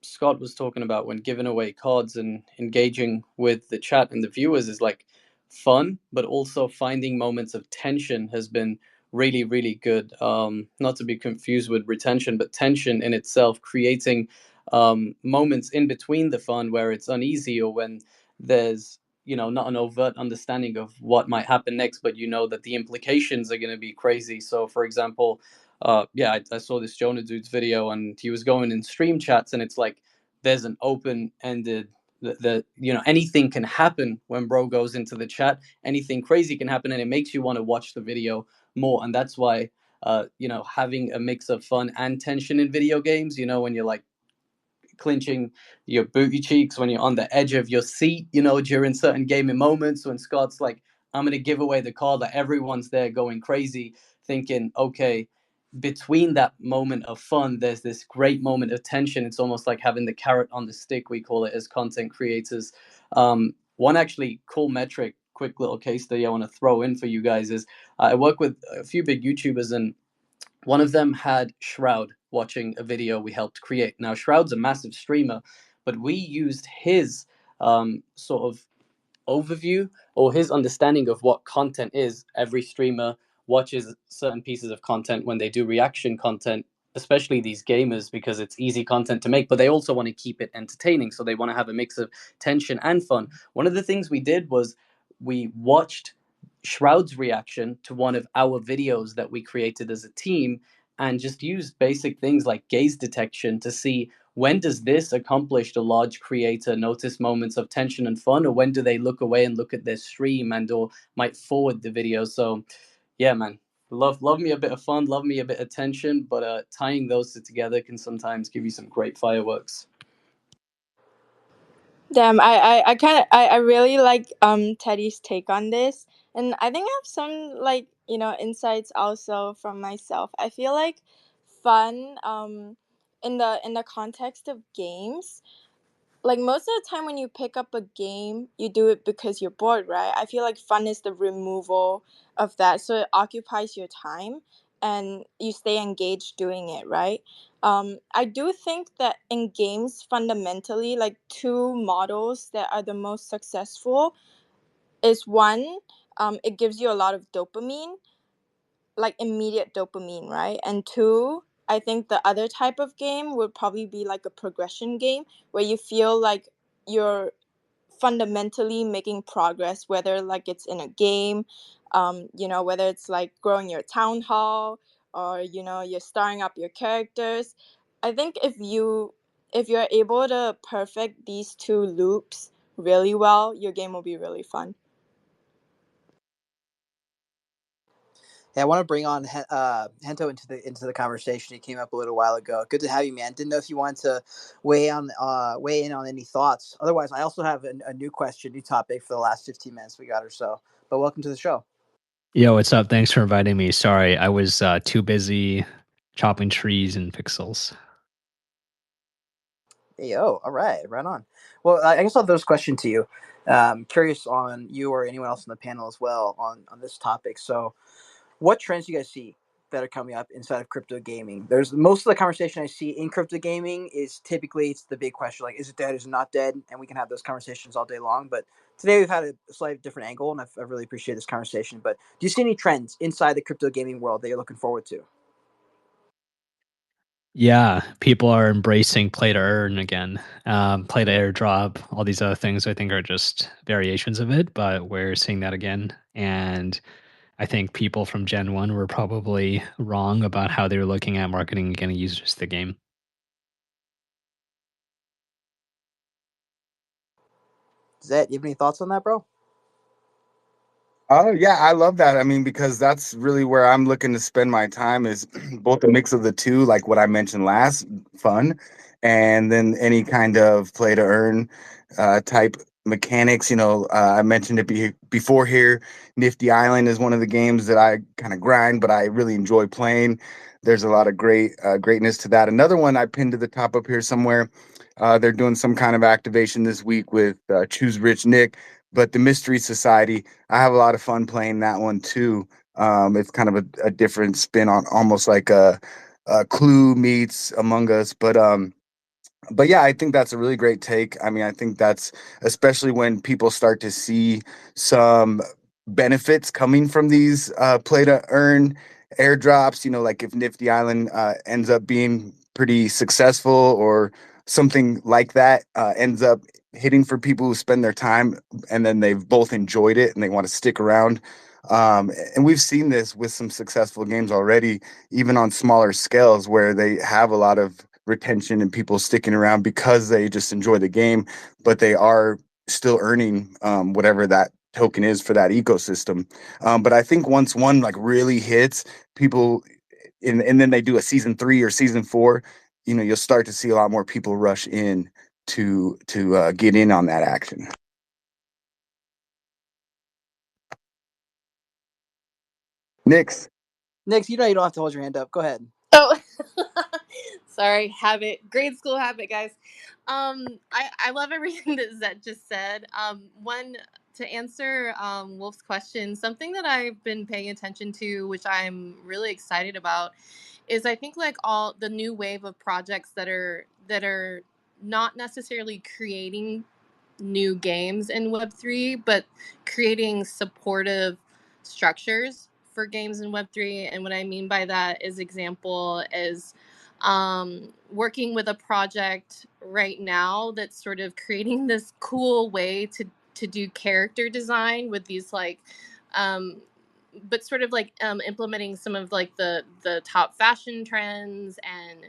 Scott was talking about when giving away cards and engaging with the chat and the viewers is like fun, but also finding moments of tension has been really, really good. Not to be confused with retention, but tension in itself, creating moments in between the fun where it's uneasy, or when there's, not an overt understanding of what might happen next, but that the implications are going to be crazy. So, for example, yeah, I saw this Jonah dude's video, and he was going in stream chats, and it's like there's an open-ended anything can happen when bro goes into the chat. Anything crazy can happen, and it makes you want to watch the video more. And that's why having a mix of fun and tension in video games, when you're like clenching your booty cheeks, when you're on the edge of your seat, during certain gaming moments, when Scott's like, I'm going to give away the card, that everyone's there going crazy, thinking, okay, between that moment of fun, there's this great moment of tension. It's almost like having the carrot on the stick, we call it as content creators. One actually cool metric, quick little case study I want to throw in for you guys is I work with a few big YouTubers, and one of them had Shroud watching a video we helped create. Now, Shroud's a massive streamer, but we used his sort of overview, or his understanding of what content is. Every streamer watches certain pieces of content when they do reaction content, especially these gamers, because it's easy content to make, but they also want to keep it entertaining. So they want to have a mix of tension and fun. One of the things we did was we watched Shroud's reaction to one of our videos that we created as a team, and just used basic things like gaze detection to see, when does this accomplished large creator notice moments of tension and fun, or when do they look away and look at their stream and or might forward the video. So yeah, man, love me a bit of fun, love me a bit of tension, but tying those two together can sometimes give you some great fireworks. Damn, I kind of I really like Teddy's take on this, and I think I have some like insights also from myself. I feel like fun in the context of games, like most of the time when you pick up a game, you do it because you're bored, right? I feel like fun is the removal of that, so it occupies your time and you stay engaged doing it, right? I do think that in games, fundamentally, like two models that are the most successful is one, it gives you a lot of dopamine, like immediate dopamine, right? And two, I think the other type of game would probably be like a progression game where you feel like you're fundamentally making progress, whether like it's in a game, whether it's like growing your town hall, or you're starring up your characters. I think if you're able to perfect these two loops really well, your game will be really fun. Hey, I want to bring on Hento into the conversation. He came up a little while ago. Good to have you, man. Didn't know if you wanted to weigh in on any thoughts. Otherwise, I also have a new question, new topic for the last 15 minutes we got or so. But welcome to the show. Yo, what's up? Thanks for inviting me. Sorry, I was too busy chopping trees and pixels. Yo, all right on. Well, I guess I'll throw this question to you. Curious on you or anyone else on the panel as well on this topic. So, what trends do you guys see that are coming up inside of crypto gaming? There's most of the conversation I see in crypto gaming is typically it's the big question, like, is it dead, is it not dead? And we can have those conversations all day long. But today we've had a slightly different angle, and I really appreciate this conversation. But do you see any trends inside the crypto gaming world that you're looking forward to? Yeah, people are embracing play to earn again, play to airdrop, all these other things I think are just variations of it, but we're seeing that again. And I think people from Gen 1 were probably wrong about how they were looking at marketing and getting users to the game. Zed, you have any thoughts on that, bro? Oh yeah, I love that. I mean, because that's really where I'm looking to spend my time is both a mix of the two, like what I mentioned last, fun, and then any kind of play to earn type mechanics. I mentioned it before here. Nifty Island is one of the games that I kind of grind, but I really enjoy playing. There's a lot of greatness to that. Another one I pinned to the top up here somewhere. They're doing some kind of activation this week with Choose Rich Nick. But the Mystery Society, I have a lot of fun playing that one too. It's kind of a different spin on almost like a Clue meets Among Us. But yeah, I think that's a really great take. I mean, I think that's especially when people start to see some benefits coming from these play to earn airdrops, like if Nifty Island ends up being pretty successful, or something like that ends up hitting for people who spend their time and then they've both enjoyed it and they want to stick around. And we've seen this with some successful games already, even on smaller scales, where they have a lot of retention and people sticking around because they just enjoy the game, but they are still earning whatever that token is for that ecosystem. But I think once one like really hits, people and then they do a season 3 or season 4, you'll start to see a lot more people rush in to get in on that action. Nix, you don't have to hold your hand up. Go ahead. Oh, sorry, habit, grade school habit, guys. I love everything that Zet just said. One, to answer Wolf's question, something that I've been paying attention to, which I'm really excited about, is I think like all the new wave of projects that are not necessarily creating new games in Web3, but creating supportive structures for games in Web3. And what I mean by that is example is working with a project right now that's sort of creating this cool way to do character design with these like but sort of like implementing some of like the top fashion trends and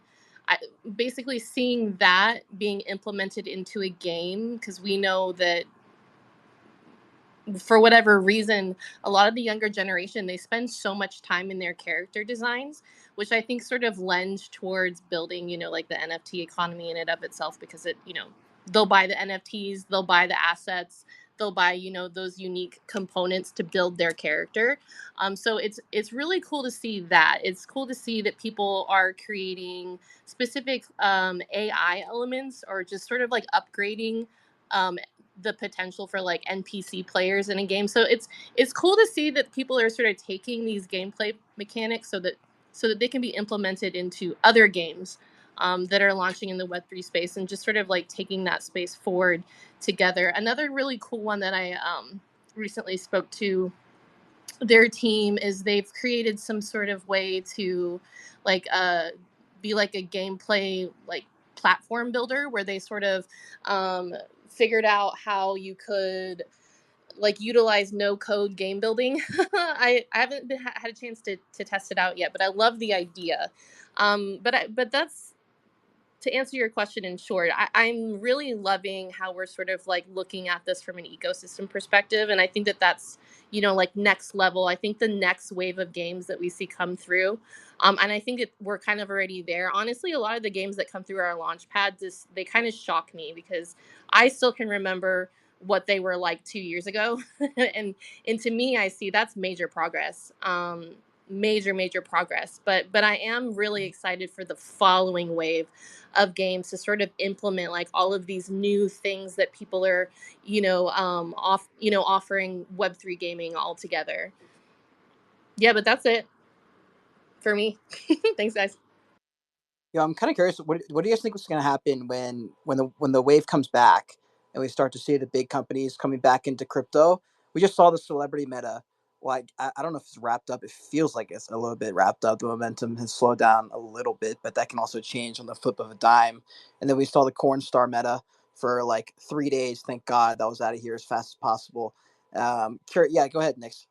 basically seeing that being implemented into a game, because we know that for whatever reason, a lot of the younger generation, they spend so much time in their character designs, which I think sort of lends towards building, like the NFT economy in and of itself, because they'll buy the NFTs, they'll buy the assets, they'll buy, those unique components to build their character. So it's really cool to see that. It's cool to see that people are creating specific AI elements, or just sort of like upgrading the potential for like NPC players in a game. So it's cool to see that people are sort of taking these gameplay mechanics so that they can be implemented into other games that are launching in the Web3 space, and just sort of like taking that space forward together. Another really cool one that I recently spoke to their team is they've created some sort of way to like be like a gameplay like platform builder, where they sort of figured out how you could like utilize no code game building. I haven't had a chance to test it out yet, but I love the idea. But that's, to answer your question in short, I'm really loving how we're sort of like looking at this from an ecosystem perspective. And I think that that's, like next level. I think the next wave of games that we see come through. And I think we're kind of already there. Honestly, a lot of the games that come through our launch pads, they kind of shock me, because I still can remember what they were like 2 years ago. and to me, I see that's major progress. Major progress. But I am really excited for the following wave of games to sort of implement like all of these new things that people are, offering Web3 gaming all together. Yeah, but that's it for me. Thanks, guys. I'm kind of curious. What do you guys think is going to happen when the wave comes back and we start to see the big companies coming back into crypto? We just saw the celebrity meta. Like I don't know if it's wrapped up. It feels like it's a little bit wrapped up. The momentum has slowed down a little bit, but that can also change on the flip of a dime. And then we saw the Corn Star meta for like 3 days. Thank God that was out of here as fast as possible. Yeah, go ahead, Nix.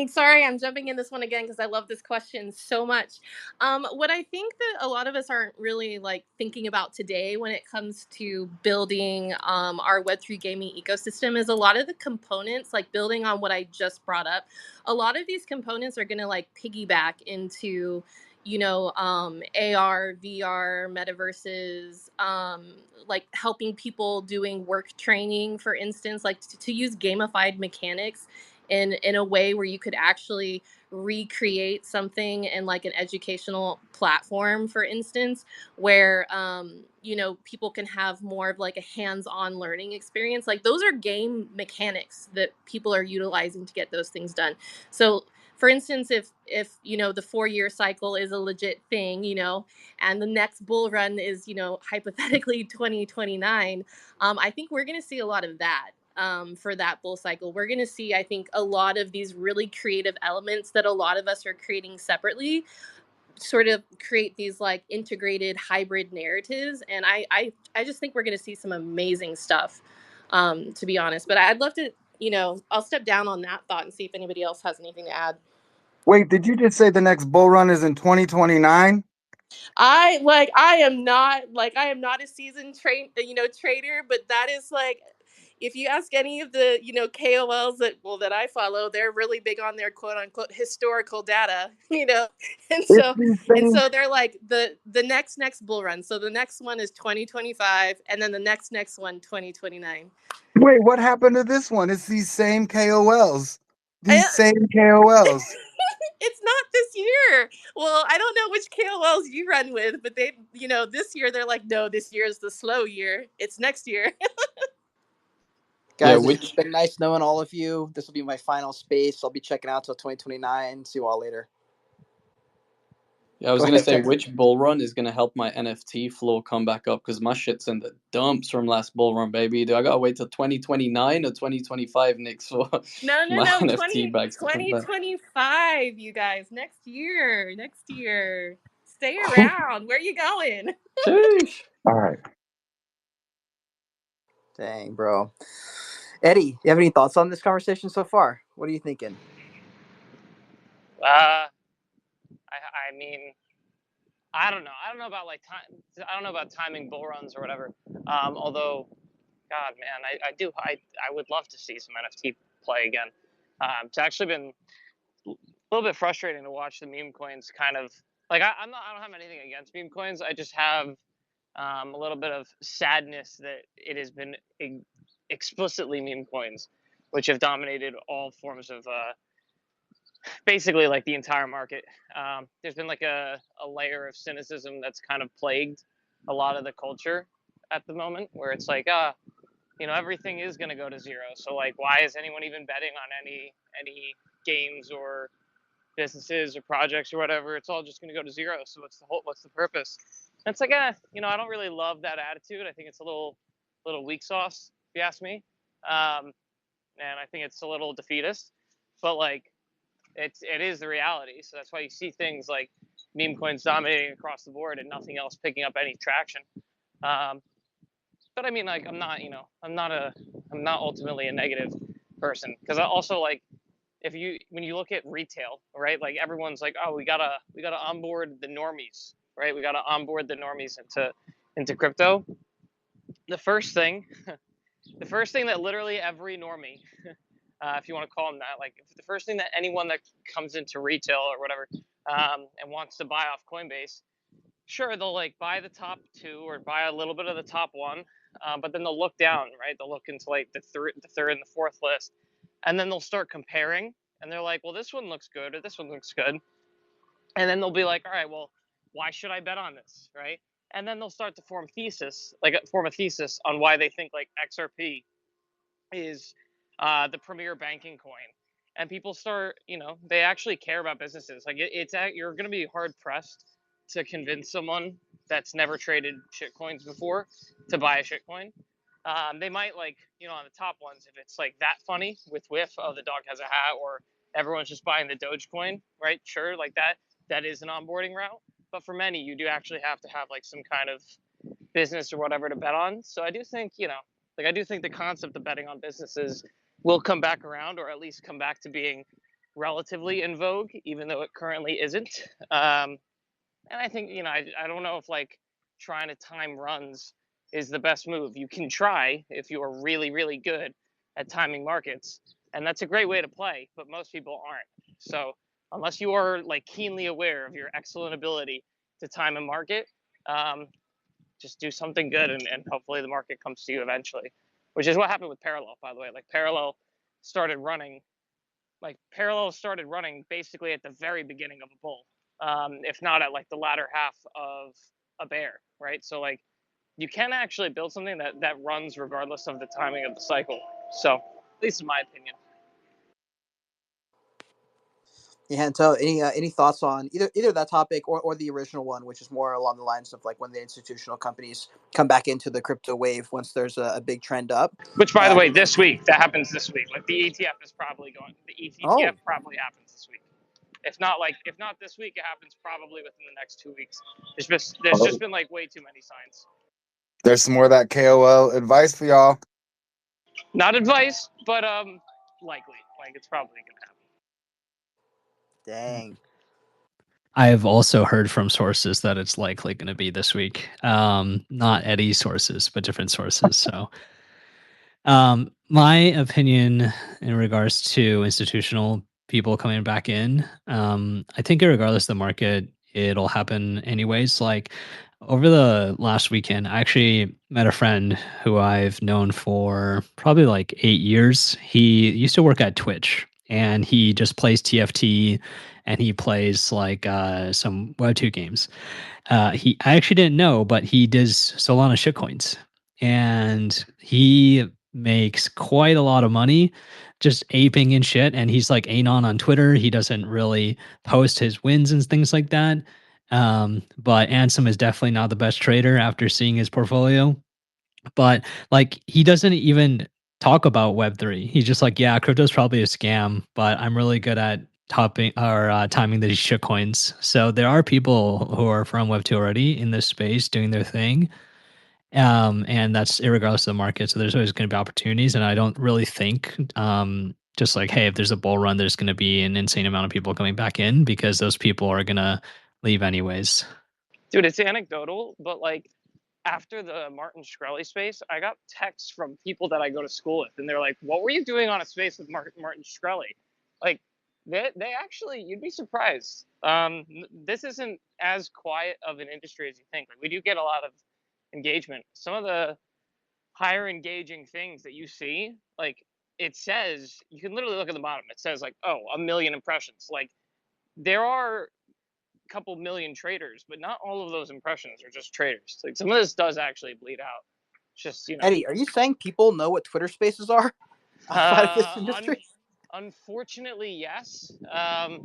Sorry, I'm jumping in this one again because I love this question so much. What I think that a lot of us aren't really like thinking about today when it comes to building our Web3 gaming ecosystem is a lot of the components, like building on what I just brought up. A lot of these components are going to like piggyback into, AR, VR, metaverses, like helping people doing work training, for instance, like to use gamified mechanics in a way where you could actually recreate something in like an educational platform, for instance, where people can have more of like a hands-on learning experience. Like those are game mechanics that people are utilizing to get those things done. So for instance, if the 4-year cycle is a legit thing, and the next bull run is hypothetically 2029, I think we're going to see a lot of that. for that bull cycle. We're going to see, I think, a lot of these really creative elements that a lot of us are creating separately sort of create these like integrated hybrid narratives. And I just think we're going to see some amazing stuff, to be honest. But I'd love to, I'll step down on that thought and see if anybody else has anything to add. Wait, did you just say the next bull run is in 2029? I am not a seasoned trader, but that is like, if you ask any of the KOLs that I follow, they're really big on their quote unquote historical data, and It's so the same. they're like the next bull run. So the next one is 2025, and then the next one 2029. Wait, what happened to this one? It's these same KOLs. I, These same KOLs. it's not this year. Well, I don't know which KOLs you run with, but they, this year they're like, no, this year is the slow year. It's next year. Guys, Yeah, it's been nice knowing all of you. This will be my final space. I'll be checking out till 2029. See you all later. Yeah, I was Go gonna ahead, say Kevin. which bull run is gonna help my NFT flow come back up because my shit's in the dumps from last bull run, baby. Do I gotta wait till 2029 or 2025, Nick, for No, my NFT bags to come back? 2025, you guys. Next year. Stay around. Where are you going? Sheesh. All right. Dang, bro. Eddie, you have any thoughts on this conversation so far? What are you thinking? I mean, I don't know. I don't know about like time. I don't know about timing bull runs or whatever. Although, God, man, I would love to see some NFT play again. It's actually been a little bit frustrating to watch the meme coins kind of like I don't have anything against meme coins. I just have a little bit of sadness that it has been explicitly meme coins, which have dominated all forms of basically like the entire market. There's been like a layer of cynicism that's kind of plagued a lot of the culture at the moment, where it's like, everything is going to go to zero. So like, why is anyone even betting on any games or businesses or projects or whatever? It's all just going to go to zero. So what's the purpose? And it's like, I don't really love that attitude. I think it's a little weak sauce, if you ask me. And I think it's a little defeatist. But like, it is the reality. So that's why you see things like meme coins dominating across the board and nothing else picking up any traction. But I mean, like, I'm not ultimately a negative person, because I also like, when you look at retail, right? Like everyone's like, oh, we gotta onboard the normies, right? We gotta onboard the normies into crypto. The first thing that literally every normie, if you want to call them that, like the first thing that anyone that comes into retail or whatever and wants to buy off Coinbase, sure, they'll like buy the top two or buy a little bit of the top one, but then they'll look down, right? They'll look into like the third and the fourth list, and then they'll start comparing, and they're like, well, this one looks good or this one looks good, and then they'll be like, all right, well, why should I bet on this, right? And then they'll start to form a thesis on why they think like XRP is the premier banking coin. And people start, they actually care about businesses. Like you're going to be hard pressed to convince someone that's never traded shitcoins before to buy a shitcoin. They might like, on the top ones, if it's like that funny with Whiff, oh, the dog has a hat, or everyone's just buying the Dogecoin, right? Sure, like that is an onboarding route. But for many, you do actually have to have like some kind of business or whatever to bet on. So I do think, I do think the concept of betting on businesses will come back around, or at least come back to being relatively in vogue, even though it currently isn't. And I think, I don't know if like trying to time runs is the best move. You can try if you are really, really good at timing markets, and that's a great way to play, but most people aren't. So unless you are like keenly aware of your excellent ability to time a market, just do something good, and hopefully the market comes to you eventually, which is what happened with Parallel, by the way. Like Parallel started running basically at the very beginning of a bull, if not at like the latter half of a bear, right? So like you can actually build something that runs regardless of the timing of the cycle. So at least in my opinion. Yeah, and so any thoughts on either that topic or the original one, which is more along the lines of like when the institutional companies come back into the crypto wave once there's a big trend up. Which, by the way, You know, this week that happens this week. Like the ETF is probably going. The ETF oh, probably happens this week. If not this week, it happens probably within the next 2 weeks. There's just been like way too many signs. There's some more of that KOL advice for y'all. Not advice, but likely. Like it's probably gonna happen. dang. I've also heard from sources that it's likely going to be this week. Not Eddie's sources, but different sources. So, my opinion in regards to institutional people coming back in, I think regardless of the market, it'll happen anyways. Like over the last weekend, I actually met a friend who I've known for probably like 8 years. He used to work at Twitch and he just plays TFT and he plays like some Web2 games. I actually didn't know, but he does Solana shitcoins, and he makes quite a lot of money just aping and shit. And he's like anon on Twitter. He doesn't really post his wins and things like that. But Ansem is definitely not the best trader after seeing his portfolio. But like he doesn't even talk about Web3. He's just like, yeah, crypto's probably a scam, but I'm really good at topping or timing these shitcoins. So there are people who are from Web2 already in this space doing their thing. And that's irregardless of the market. So there's always going to be opportunities. And I don't really think just like, hey, if there's a bull run, there's going to be an insane amount of people coming back in because those people are going to leave anyways. Dude, it's anecdotal, but like after the Martin Shkreli space, I got texts from people that I go to school with, and they're like, "What were you doing on a space with Martin Shkreli?" Like, they actually, you'd be surprised. This isn't as quiet of an industry as you think. Like, we do get a lot of engagement. Some of the higher engaging things that you see, like it says, you can literally look at the bottom. It says like, "Oh, 1 million impressions." Like, there are couple million traders, but not all of those impressions are just traders. Like some of this does actually bleed out. It's just, you know. Eddie, are you saying people know what Twitter Spaces are outside of this industry? Unfortunately, yes. I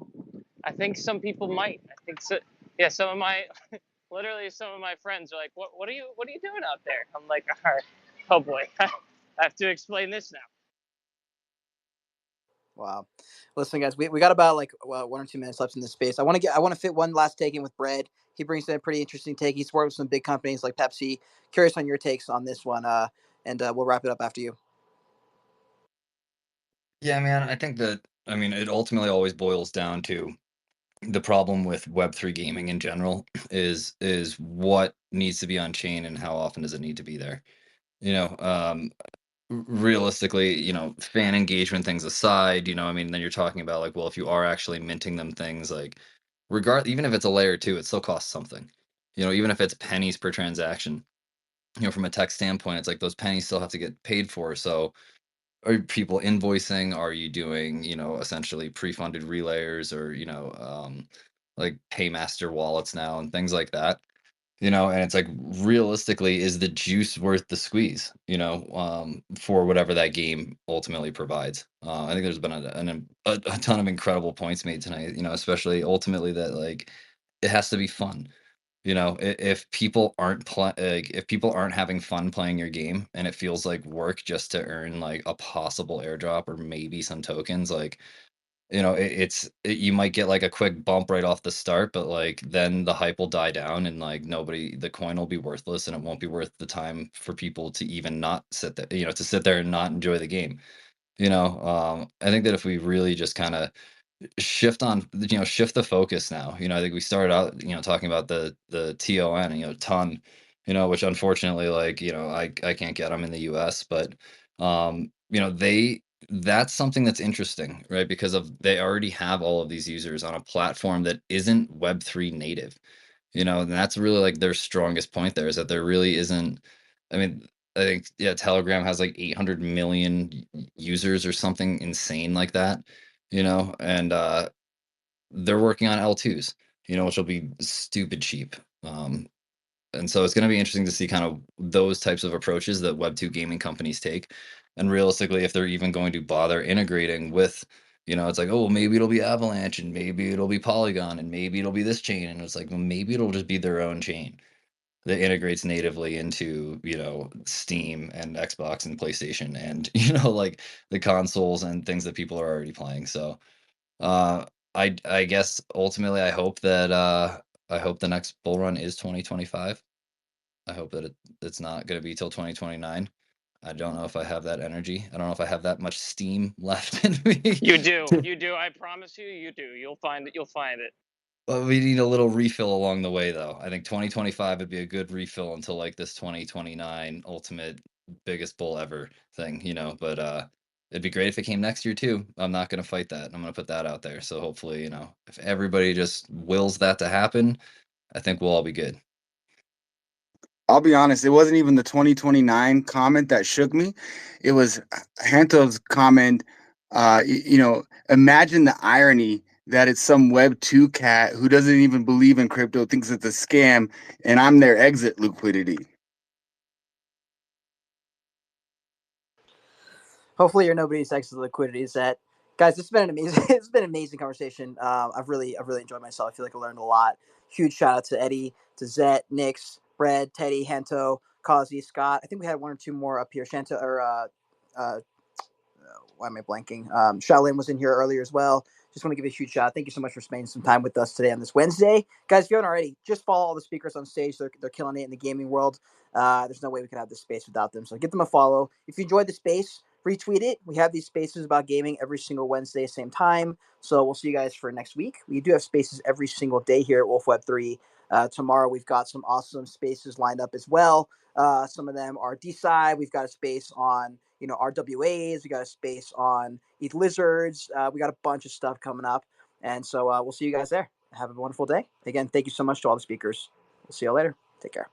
think some people might. I think so. Yeah, some of my friends are like, "What are you doing out there?" I'm like, "All right, oh boy, I have to explain this now." Wow. Listen, guys, we got about like 1 or 2 minutes left in this space. I want to fit one last take in with Brad. He brings in a pretty interesting take. He's worked with some big companies like Pepsi. Curious on your takes on this one, and we'll wrap it up after you. Yeah, man, I think that, I mean, it ultimately always boils down to the problem with Web3 gaming in general is what needs to be on chain and how often does it need to be there. You know, realistically, you know, fan engagement things aside, you know, I mean, then you're talking about like, well, if you are actually minting them things like even if it's a layer 2, it still costs something. You know, even if it's pennies per transaction, you know, from a tech standpoint, it's like those pennies still have to get paid for. So are people invoicing? Are you doing, you know, essentially pre-funded relayers or, you know, like paymaster wallets now and things like that? You know, and it's like realistically, is the juice worth the squeeze, you know, for whatever that game ultimately provides? I think there's been a ton of incredible points made tonight, you know, especially ultimately that like it has to be fun. You know, if people aren't like if people aren't having fun playing your game and it feels like work just to earn like a possible airdrop or maybe some tokens, like you know, you might get like a quick bump right off the start, but like then the hype will die down and like the coin will be worthless and it won't be worth the time for people to even not sit there, you know, to sit there and not enjoy the game. You know, I think that if we really just kind of shift the focus now. You know, I think we started out, you know, talking about the TON, you know, ton, you know, which unfortunately, like, you know, I can't get them in the US, but you know, that's something that's interesting, right? Because they already have all of these users on a platform that isn't Web3 native, you know, and that's really like their strongest point there is that there really isn't, I mean, I think, yeah, Telegram has like 800 million users or something insane like that, you know, and they're working on L2s, you know, which will be stupid cheap. And so it's going to be interesting to see kind of those types of approaches that Web2 gaming companies take. And realistically, if they're even going to bother integrating with, You know, it's like, oh, maybe it'll be Avalanche and maybe it'll be Polygon and maybe it'll be this chain. And it's like, well, maybe it'll just be their own chain that integrates natively into, you know, Steam and Xbox and PlayStation and, you know, like the consoles and things that people are already playing. So I guess ultimately I hope the next bull run is 2025. I hope that it's not going to be till 2029. I don't know if I have that energy. I don't know if I have that much steam left in me. You do. You do. I promise you, you do. You'll find it. You'll find it. Well, we need a little refill along the way, though. I think 2025 would be a good refill until like this 2029 ultimate biggest bull ever thing, you know. But it'd be great if it came next year too. I'm not going to fight that. I'm going to put that out there. So hopefully, you know, if everybody just wills that to happen, I think we'll all be good. I'll be honest, it wasn't even the 2029 comment that shook me. It was Hanto's comment. You know, imagine the irony that it's some Web 2 cat who doesn't even believe in crypto, thinks it's a scam, and I'm their exit liquidity. Hopefully, you're nobody's exit liquidity. Is that, guys? It's been an amazing. It's been an amazing conversation. I've really enjoyed myself. I feel like I learned a lot. Huge shout out to Eddie, to Zet, Nix, Brad, Teddy, Hento, Kazi, Scott. I think we had one or two more up here. Shanta or why am I blanking? Shaolin was in here earlier as well. Just want to give a huge shout out. Thank you so much for spending some time with us today on this Wednesday. Guys, if you haven't already, just follow all the speakers on stage. They're killing it in the gaming world. There's no way we could have this space without them. So give them a follow. If you enjoyed the space, retweet it. We have these spaces about gaming every single Wednesday, same time. So we'll see you guys for next week. We do have spaces every single day here at Wolf Web 3. Tomorrow we've got some awesome spaces lined up as well. Some of them are D-side. We've got a space on, you know, RWAs. We got a space on ETH Lizards. We got a bunch of stuff coming up. And so we'll see you guys there. Have a wonderful day. Again, thank you so much to all the speakers. We'll see you later. Take care.